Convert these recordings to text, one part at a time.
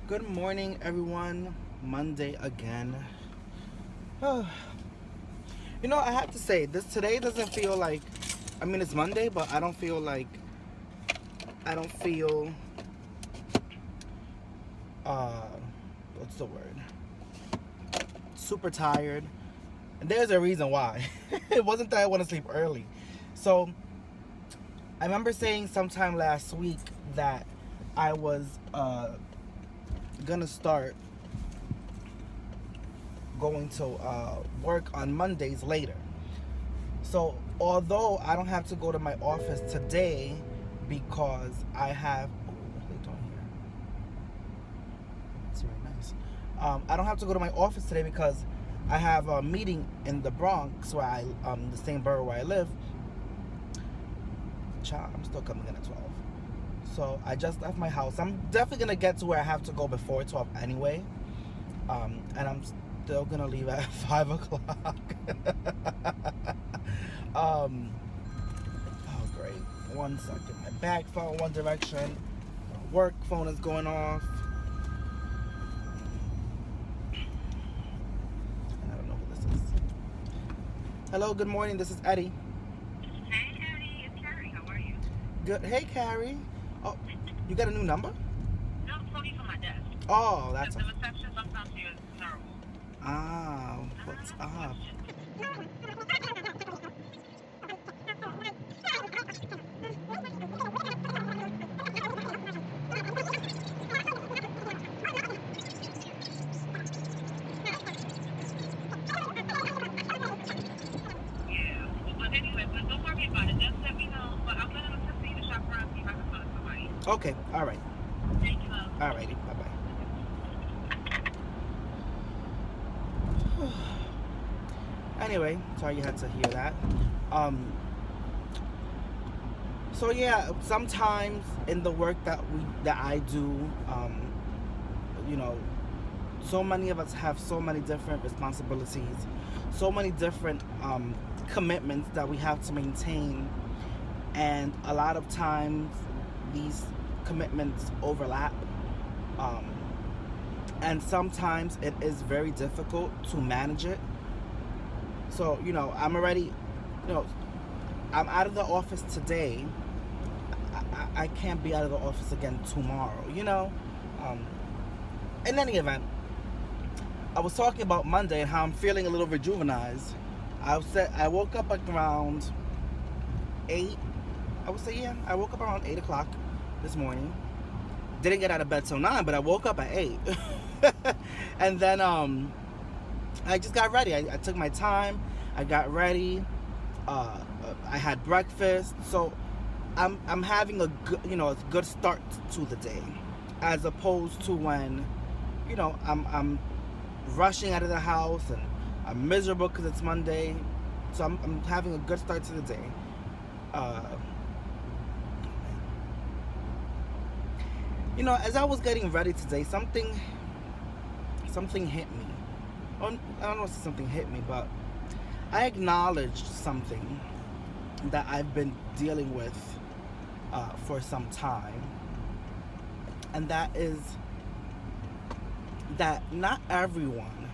Good morning, everyone. Monday again. I have to say this today doesn't feel like. I mean, it's Monday, but I don't feel like. I don't feel. Uh, what's the word? Super tired. And there's a reason why. It wasn't that I want to sleep early. So I remember saying sometime last week that I was gonna start going to work on Mondays later. So, although I don't have to go to my office today because I have. Oh, what are they doing here? It's very nice. I don't have to go to my office today because I have a meeting in the Bronx, the same borough where I live. Child, I'm still coming in at 12. So, I just left my house. I'm definitely going to get to where I have to go before 12 anyway. And I'm still going to leave at 5 o'clock. Oh, great. 1 second. My bag fell in one direction. My work phone is going off. And I don't know who this is. Hello, good morning. This is Eddie. Hey, Eddie, it's Carrie. How are you? Good. Hey, Carrie. Oh, you got a new number? No, Tony's on my desk. Oh, The, that's the reception sometimes here is terrible. what's I have a up? question. Yeah. But anyway, but don't worry about it. Just let me know. But I'm going to continue to shop around and see if I can find somebody. Okay. All right. Thank you, love. All righty. Bye bye. Anyway, sorry you had to hear that. Um, so yeah, sometimes in the work that I do, you know, so many of us have so many different responsibilities, so many different commitments that we have to maintain, and a lot of times these commitments overlap, um, and sometimes it is very difficult to manage it. So I'm already, I'm out of the office today. I can't be out of the office again tomorrow. Um, in any event, I was talking about Monday and how I'm feeling a little rejuvenized. I woke up at around 8. I would say, yeah, I woke up around 8 o'clock this morning. Didn't get out of bed till 9, but I woke up at 8. And then I just got ready. I took my time. I got ready. I had breakfast. So I'm having a good start to the day, as opposed to when I'm rushing out of the house and I'm miserable because it's Monday. So I'm having a good start to the day. Uh, as I was getting ready today, something hit me. I don't know if something hit me, but I acknowledged something that I've been dealing with for some time, and that is that not everyone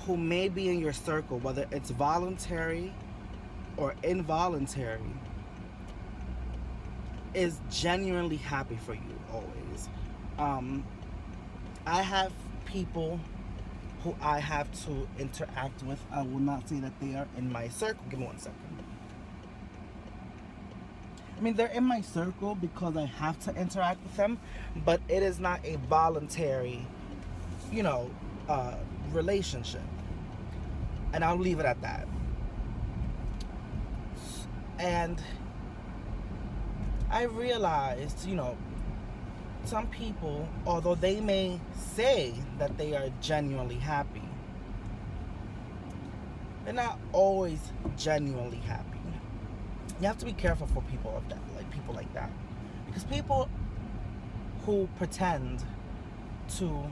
who may be in your circle, whether it's voluntary or involuntary, is genuinely happy for you always. I have people who I have to interact with. I will not say that they are in my circle. Give me 1 second. I mean, they're in my circle because I have to interact with them, but it is not a voluntary, relationship. And I'll leave it at that. And I realized, some people, although they may say that they are genuinely happy, they're not always genuinely happy. You have to be careful for people of that, like people like that, because people who pretend to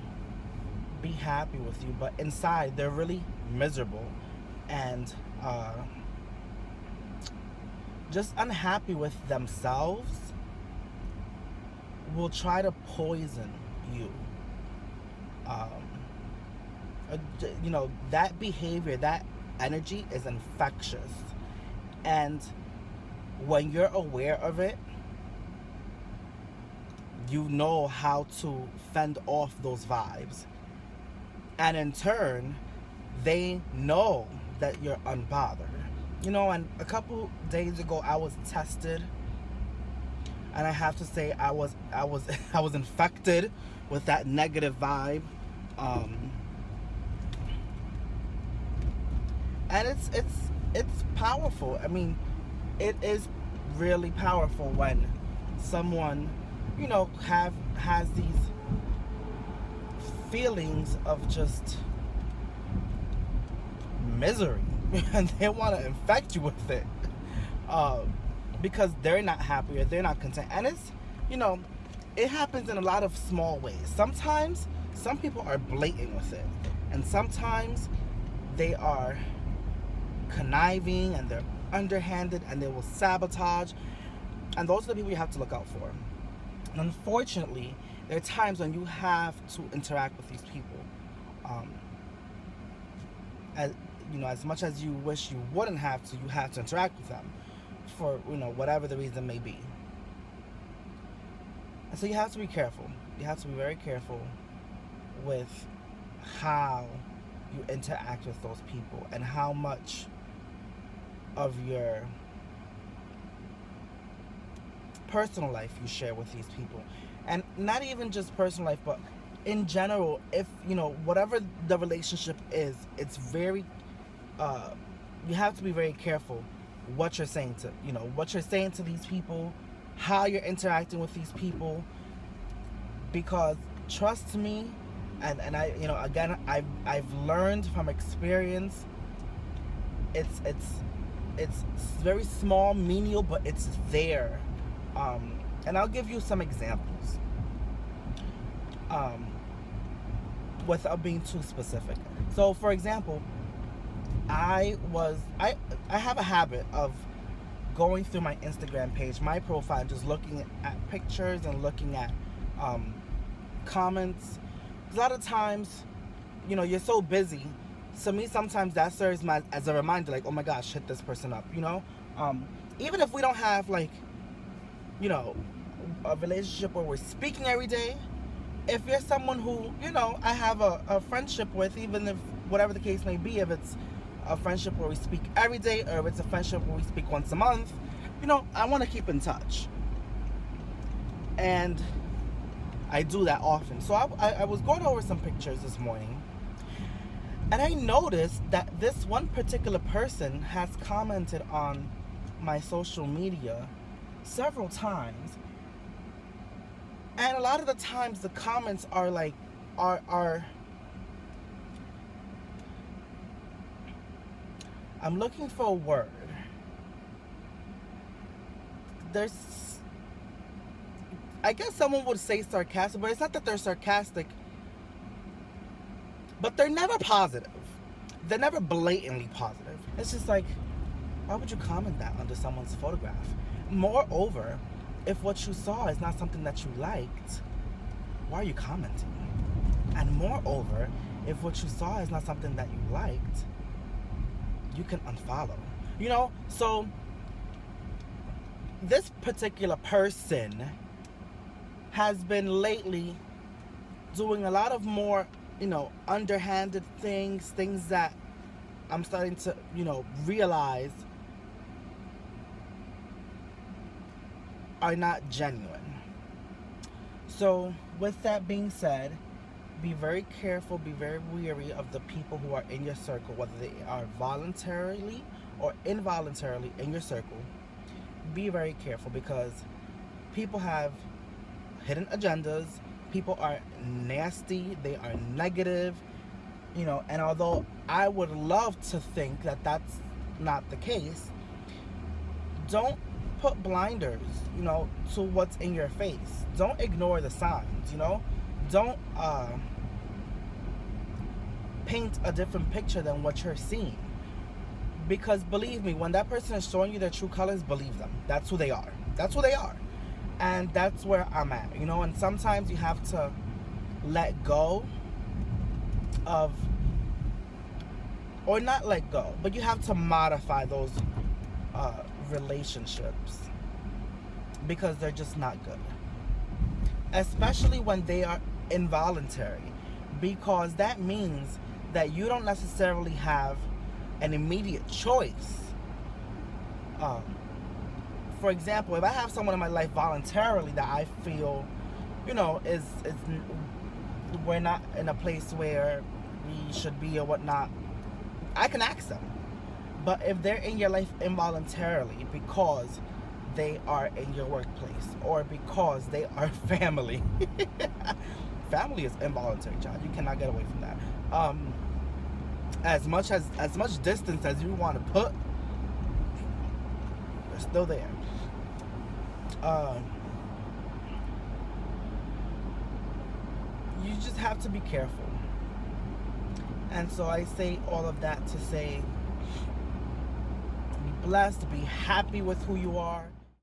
be happy with you, but inside they're really miserable and just unhappy with themselves, will try to poison you. You know, that behavior, that energy is infectious. And when you're aware of it, you know how to fend off those vibes. And in turn, they know that you're unbothered. You know, and a couple days ago I was tested, and I have to say I was I was infected with that negative vibe. And it's powerful. I mean, it is really powerful when someone, you know, has these feelings of just misery and they want to infect you with it, because they're not happy or they're not content. And it's, you know, it happens in a lot of small ways. Sometimes some people are blatant with it, and sometimes they are conniving and they're underhanded and they will sabotage, and those are the people you have to look out for. And unfortunately, there are times when you have to interact with these people, as you know, as much as you wish you wouldn't have to, you have to interact with them for, you know, whatever the reason may be. And so you have to be careful. You have to be very careful with how you interact with those people and how much of your personal life you share with these people. And not even just personal life, but in general, if, you know, whatever the relationship is, it's very, you have to be very careful what you're saying to, you know, what you're saying to these people, how you're interacting with these people, because trust me, and I, you know, again, I've learned from experience, it's very small, menial, but it's there. And I'll give you some examples, without being too specific. So, for example, I have a habit of going through my Instagram page, my profile, just looking at pictures and looking at comments. A lot of times, you know, you're so busy. So me, sometimes that serves as a reminder, like, oh my gosh, hit this person up, you know? Even if we don't have, like, you know, a relationship where we're speaking every day, if you're someone who, you know, I have a friendship with, even if, whatever the case may be, if it's a friendship where we speak every day or if it's a friendship where we speak once a month, you know, I want to keep in touch. And I do that often. So I was going over some pictures this morning, and I noticed that this one particular person has commented on my social media several times. And a lot of the times the comments are like, are I'm looking for a word. There's, I guess someone would say sarcastic, but it's not that they're sarcastic, but they're never positive. They're never blatantly positive. It's just like, why would you comment that under someone's photograph? Moreover, if what you saw is not something that you liked, why are you commenting? And moreover, if what you saw is not something that you liked, you can unfollow. You know, so this particular person has been lately doing a lot of more, you know, underhanded things that I'm starting to, you know, realize are not genuine. So with that being said, be very careful, be very wary of the people who are in your circle, whether they are voluntarily or involuntarily in your circle. Be very careful, because people have hidden agendas. People are nasty, they are negative, you know, and although I would love to think that that's not the case, don't put blinders, you know, to what's in your face. Don't ignore the signs, you know. Don't paint a different picture than what you're seeing. Because believe me, when that person is showing you their true colors, believe them. That's who they are. That's who they are. And that's where I'm at, you know. And sometimes you have to let go of, or not let go, but you have to modify those relationships because they're just not good. Especially when they are involuntary, because that means that you don't necessarily have an immediate choice. For example, if I have someone in my life voluntarily that I feel, is we're not in a place where we should be or whatnot, I can ask them. But if they're in your life involuntarily because they are in your workplace or because they are family, family is involuntary, child. You cannot get away from that. As much distance as you want to put, they're still there. You just have to be careful. And so I say all of that to say, be blessed, be happy with who you are.